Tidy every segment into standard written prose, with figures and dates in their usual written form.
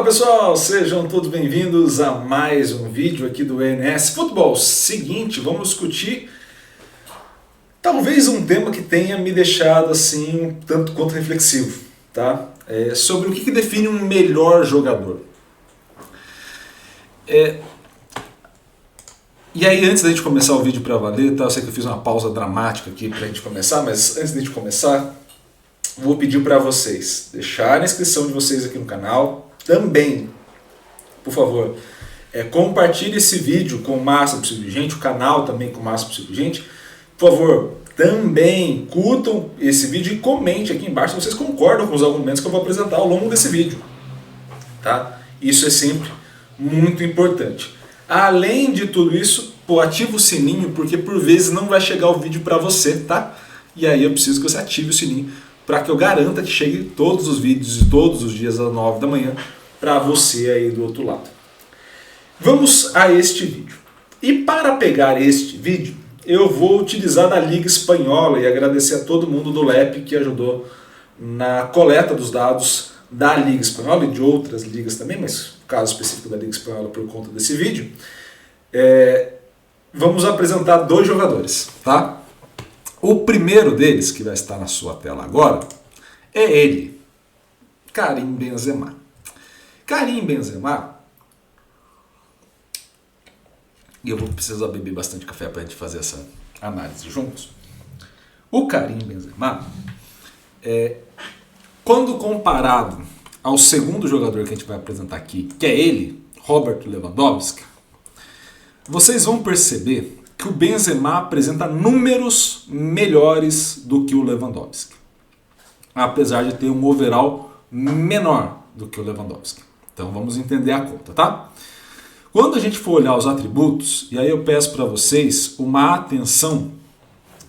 Fala pessoal, sejam todos bem-vindos a mais um vídeo aqui do ENS Futebol. Seguinte, vamos discutir talvez um tema que tenha me deixado assim um tanto quanto reflexivo, tá? Sobre o que define um melhor jogador. E aí, antes da gente começar o vídeo para valer, tá? Eu sei que eu fiz uma pausa dramática aqui pra gente começar, mas antes da gente começar, vou pedir para vocês deixarem a inscrição de vocês aqui no canal. Também, por favor, compartilhe esse vídeo com o máximo possível de gente, o canal também com o máximo possível de gente. Por favor, também curtam esse vídeo e comente aqui embaixo se vocês concordam com os argumentos que eu vou apresentar ao longo desse vídeo. Tá? Isso é sempre muito importante. Além de tudo isso, ativa o sininho, porque por vezes não vai chegar o vídeo para você, tá? E aí eu preciso que você ative o sininho para que eu garanta que chegue todos os vídeos de todos os dias às 9 da manhã para você aí do outro lado. Vamos a este vídeo. E para pegar este vídeo, eu vou utilizar da Liga Espanhola e agradecer a todo mundo do LEP que ajudou na coleta dos dados da Liga Espanhola e de outras ligas também, mas no caso específico da Liga Espanhola por conta desse vídeo. Vamos apresentar dois jogadores, tá? O primeiro deles, que vai estar na sua tela agora, é ele, Karim Benzema. Karim Benzema, e eu vou precisar beber bastante café para a gente fazer essa análise juntos. O Karim Benzema, quando comparado ao segundo jogador que a gente vai apresentar aqui, que é ele, Robert Lewandowski, vocês vão perceber que o Benzema apresenta números melhores do que o Lewandowski, apesar de ter um overall menor do que o Lewandowski. Então vamos entender a conta, tá? Quando a gente for olhar os atributos, e aí eu peço para vocês uma atenção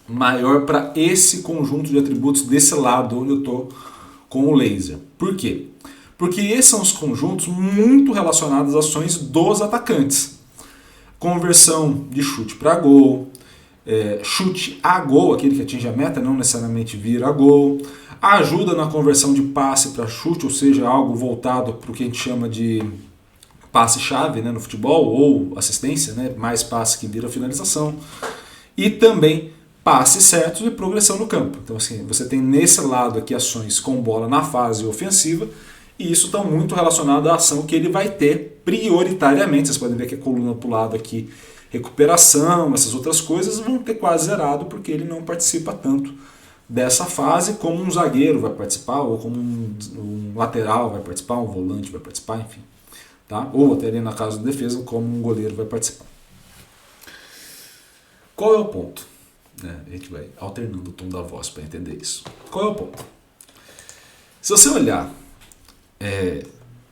maior para esse conjunto de atributos desse lado onde eu estou com o laser. Por quê? Porque esses são os conjuntos muito relacionados às ações dos atacantes. Conversão de chute para gol, chute a gol, aquele que atinge a meta, não necessariamente vira gol, ajuda na conversão de passe para chute, ou seja, algo voltado para o que a gente chama de passe-chave, né, no futebol, ou assistência, né, mais passe que vira finalização, e também passes certos e progressão no campo. Então assim, você tem nesse lado aqui ações com bola na fase ofensiva, e isso está muito relacionado à ação que ele vai ter prioritariamente. Vocês podem ver que a coluna para o lado aqui, recuperação, essas outras coisas, vão ter quase zerado, porque ele não participa tanto dessa fase como um zagueiro vai participar, ou como um lateral vai participar, um volante vai participar, enfim. Tá? Ou até ali na casa de defesa, como um goleiro vai participar. Qual é o ponto? A gente vai alternando o tom da voz para entender isso. Qual é o ponto? Se você olhar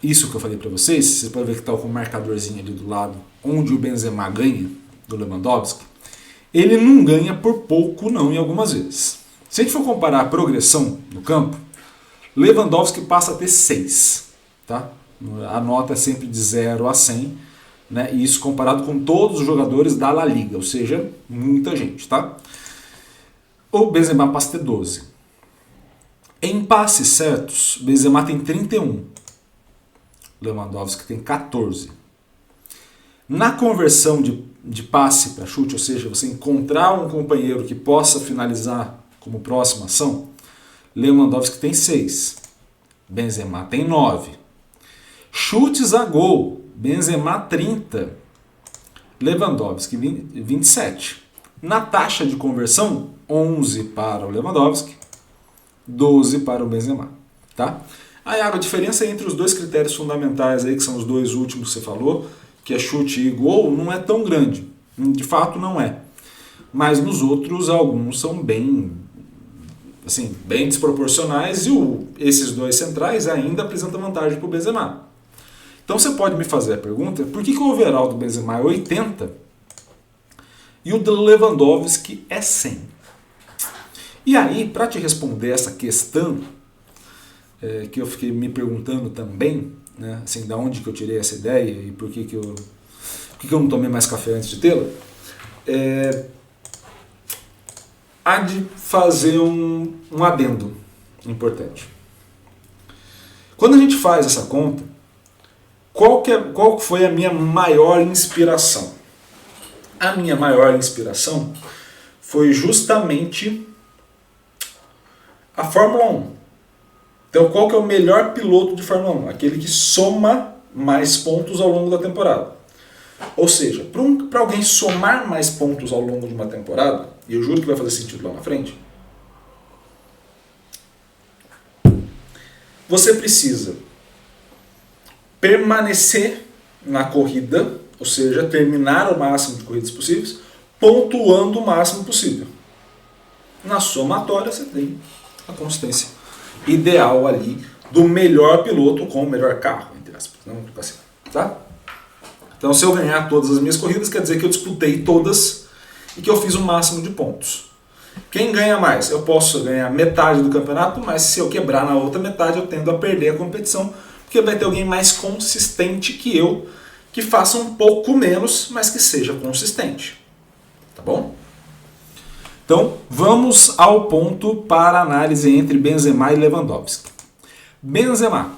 isso que eu falei para vocês, você pode ver que está com um marcadorzinho ali do lado, onde o Benzema ganha do Lewandowski. Ele não ganha por pouco não, em algumas vezes. Se a gente for comparar a progressão no campo, Lewandowski passa a ter 6. Tá? A nota é sempre de 0 a 100, né? E isso comparado com todos os jogadores da La Liga, ou seja, muita gente. Tá? O Benzema passa a ter 12. Em passes certos, Benzema tem 31. Lewandowski tem 14. Na conversão de passe para chute, ou seja, você encontrar um companheiro que possa finalizar como próxima ação, Lewandowski tem 6. Benzema tem 9. Chutes a gol, Benzema 30. Lewandowski 27. Na taxa de conversão, 11 para o Lewandowski, 12 para o Benzema, tá? Aí a diferença entre os dois critérios fundamentais aí, que são os dois últimos que você falou, que é chute e gol, não é tão grande. De fato não é. Mas nos outros alguns são bem desproporcionais, e esses dois centrais ainda apresentam vantagem para o Benzema. Então você pode me fazer a pergunta, por que o overall do Benzema é 80 e o do Lewandowski é 100? E aí, para te responder essa questão, que eu fiquei me perguntando também, né, assim, da onde que eu tirei essa ideia e por que eu não tomei mais café antes de tê-la, há de fazer um adendo importante. Quando a gente faz essa conta, qual foi a minha maior inspiração? A minha maior inspiração foi justamente a Fórmula 1. Então, qual que é o melhor piloto de Fórmula 1? Aquele que soma mais pontos ao longo da temporada. Ou seja, para alguém somar mais pontos ao longo de uma temporada, e eu juro que vai fazer sentido lá na frente, você precisa permanecer na corrida, ou seja, terminar o máximo de corridas possíveis, pontuando o máximo possível. Na somatória você tem a consistência ideal ali do melhor piloto com o melhor carro, entre aspas, não assim, tá? Então, se eu ganhar todas as minhas corridas, quer dizer que eu disputei todas e que eu fiz o máximo de pontos. Quem ganha mais? Eu posso ganhar metade do campeonato, mas se eu quebrar na outra metade, eu tendo a perder a competição, porque vai ter alguém mais consistente que eu, que faça um pouco menos, mas que seja consistente. Tá bom? Então, vamos ao ponto para a análise entre Benzema e Lewandowski. Benzema.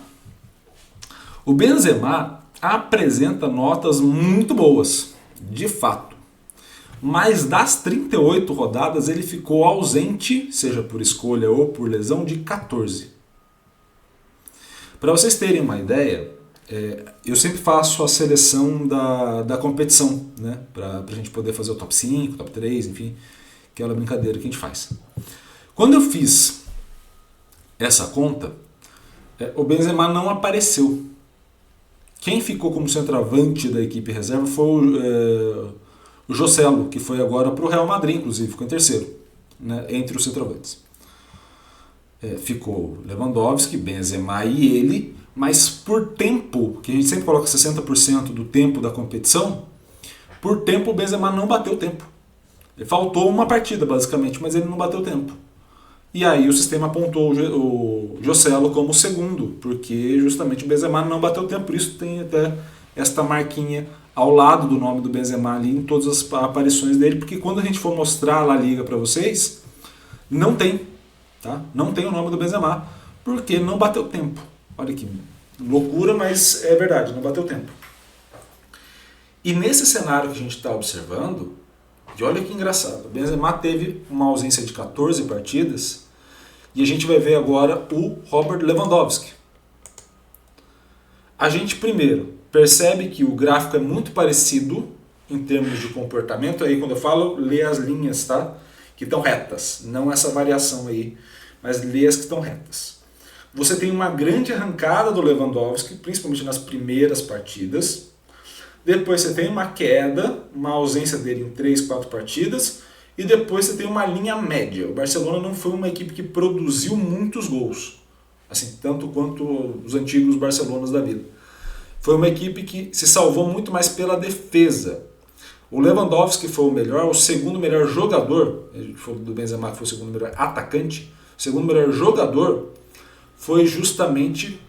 O Benzema apresenta notas muito boas, de fato. Mas das 38 rodadas ele ficou ausente, seja por escolha ou por lesão, de 14. Para vocês terem uma ideia, eu sempre faço a seleção da competição, né? Para a gente poder fazer o top 5, top 3, enfim, aquela brincadeira que a gente faz. Quando eu fiz essa conta, o Benzema não apareceu. Quem ficou como centroavante da equipe reserva foi o Joselu, que foi agora para o Real Madrid, inclusive, ficou em terceiro, né, entre os centroavantes. Ficou Lewandowski, Benzema e ele, mas por tempo, que a gente sempre coloca 60% do tempo da competição, por tempo o Benzema não bateu tempo. Faltou uma partida, basicamente, mas ele não bateu tempo. E aí o sistema apontou o Joselu como segundo, porque justamente o Benzema não bateu tempo, por isso tem até esta marquinha ao lado do nome do Benzema ali em todas as aparições dele, porque quando a gente for mostrar a La Liga para vocês, não tem, tá? Não tem o nome do Benzema, porque não bateu tempo. Olha que loucura, mas é verdade, não bateu tempo. E nesse cenário que a gente está observando, e olha que engraçado, o Benzema teve uma ausência de 14 partidas, e a gente vai ver agora o Robert Lewandowski. A gente primeiro percebe que o gráfico é muito parecido em termos de comportamento. Aí quando eu falo, lê as linhas, tá? Que estão retas, não essa variação aí, mas lê as que estão retas. Você tem uma grande arrancada do Lewandowski, principalmente nas primeiras partidas. Depois você tem uma queda, uma ausência dele em 3, 4 partidas. E depois você tem uma linha média. O Barcelona não foi uma equipe que produziu muitos gols, assim, tanto quanto os antigos Barcelonas da vida. Foi uma equipe que se salvou muito mais pela defesa. O Lewandowski foi o melhor, o segundo melhor jogador, do Benzema que foi o segundo melhor atacante, o segundo melhor jogador foi justamente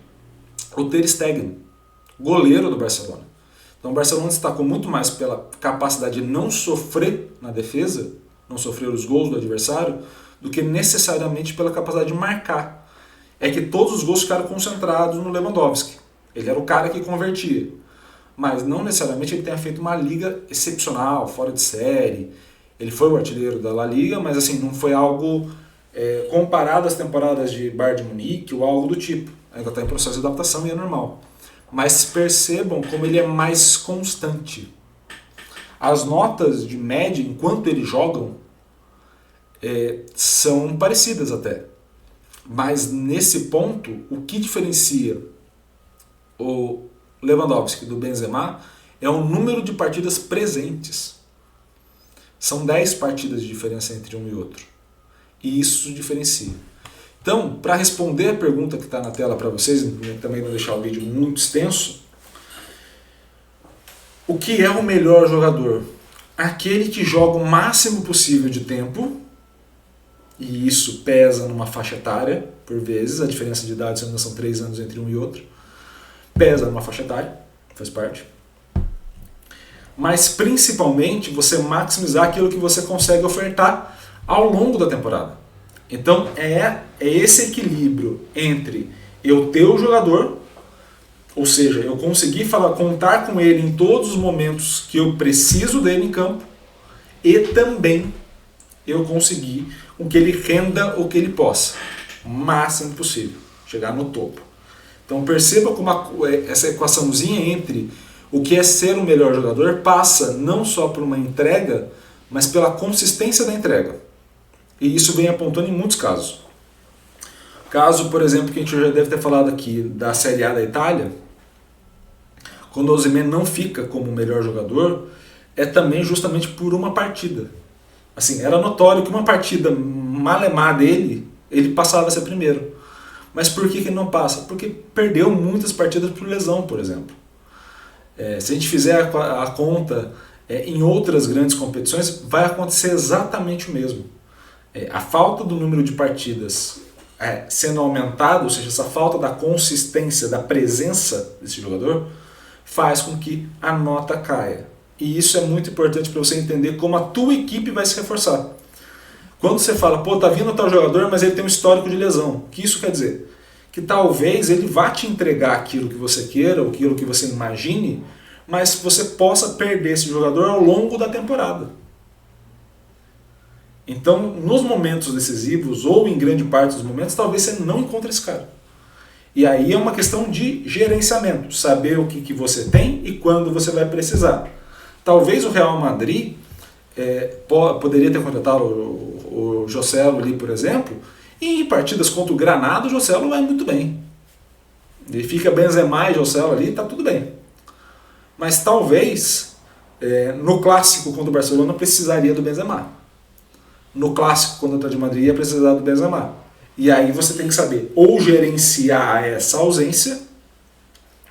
o Ter Stegen, goleiro do Barcelona. Então o Barcelona destacou muito mais pela capacidade de não sofrer na defesa, não sofrer os gols do adversário, do que necessariamente pela capacidade de marcar. É que todos os gols ficaram concentrados no Lewandowski. Ele era o cara que convertia. Mas não necessariamente ele tenha feito uma liga excepcional, fora de série. Ele foi o artilheiro da La Liga, mas assim, não foi algo comparado às temporadas de Bayern de Munique ou algo do tipo. Ainda está em processo de adaptação e é normal. Mas percebam como ele é mais constante. As notas de média, enquanto eles jogam, são parecidas até. Mas nesse ponto, o que diferencia o Lewandowski do Benzema é o número de partidas presentes. São 10 partidas de diferença entre um e outro. E isso diferencia. Então, para responder a pergunta que está na tela para vocês, e também não deixar o vídeo muito extenso, o que é o melhor jogador? Aquele que joga o máximo possível de tempo, e isso pesa numa faixa etária, por vezes, a diferença de idade são 3 anos entre um e outro, pesa numa faixa etária, faz parte. Mas principalmente você maximizar aquilo que você consegue ofertar ao longo da temporada. Então é esse equilíbrio entre eu ter o jogador Ou seja, eu consegui contar com ele em todos os momentos que eu preciso dele em campo e também eu consegui com que ele renda o que ele possa. O máximo possível. Chegar no topo. Então perceba como essa equaçãozinha entre o que é ser o melhor jogador passa não só por uma entrega, mas pela consistência da entrega. E isso vem apontando em muitos casos. Caso, por exemplo, que a gente já deve ter falado aqui da Série A da Itália, quando o Osimhen não fica como o melhor jogador, é também justamente por uma partida. Assim, era notório que uma partida malemar dele, ele passava a ser primeiro. Mas por que ele não passa? Porque perdeu muitas partidas por lesão, por exemplo. Se a gente fizer a conta em outras grandes competições, vai acontecer exatamente o mesmo. A falta do número de partidas sendo aumentada, ou seja, essa falta da consistência, da presença desse jogador, faz com que a nota caia. E isso é muito importante para você entender como a tua equipe vai se reforçar. Quando você fala, pô, tá vindo tal jogador, mas ele tem um histórico de lesão. O que isso quer dizer? Que talvez ele vá te entregar aquilo que você queira, ou aquilo que você imagine, mas você possa perder esse jogador ao longo da temporada. Então, nos momentos decisivos, ou em grande parte dos momentos, talvez você não encontre esse cara. E aí é uma questão de gerenciamento, saber o que você tem e quando você vai precisar. Talvez o Real Madrid poderia ter contratado o Joselu ali, por exemplo, e em partidas contra o Granada, o Joselu vai muito bem. Ele fica Benzema e Joselu ali, está tudo bem. Mas talvez, no clássico contra o Barcelona, precisaria do Benzema. No clássico contra o Atlético de Madrid, ia precisar do Benzema. E aí você tem que saber ou gerenciar essa ausência,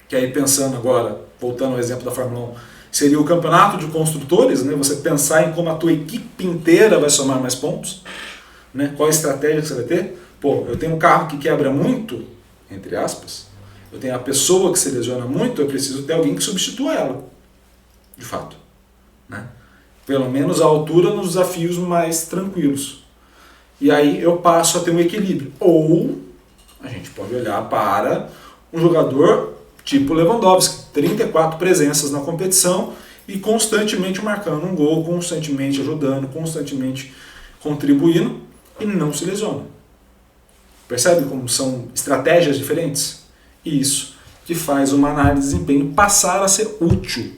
que aí pensando agora, voltando ao exemplo da Fórmula 1, seria o campeonato de construtores, né? Você pensar em como a tua equipe inteira vai somar mais pontos, né? Qual a estratégia que você vai ter. Pô, eu tenho um carro que quebra muito, entre aspas, eu tenho a pessoa que se lesiona muito, eu preciso ter alguém que substitua ela, de fato, né? Pelo menos a altura nos desafios mais tranquilos. E aí eu passo a ter um equilíbrio. Ou a gente pode olhar para um jogador tipo Lewandowski, 34 presenças na competição e constantemente marcando um gol, constantemente ajudando, constantemente contribuindo e não se lesiona. Percebe como são estratégias diferentes? E isso que faz uma análise de desempenho passar a ser útil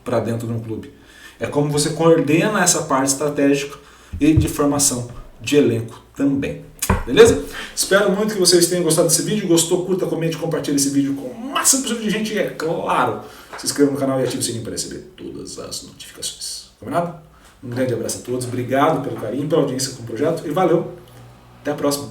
para dentro de um clube. É como você coordena essa parte estratégica e de formação de elenco também. Beleza? Espero muito que vocês tenham gostado desse vídeo. Gostou? Curta, comente, compartilhe esse vídeo com o máximo possível de gente. E é claro, se inscreva no canal e ative o sininho para receber todas as notificações. Combinado? Um grande abraço a todos. Obrigado pelo carinho, pela audiência com o projeto. E valeu. Até a próxima.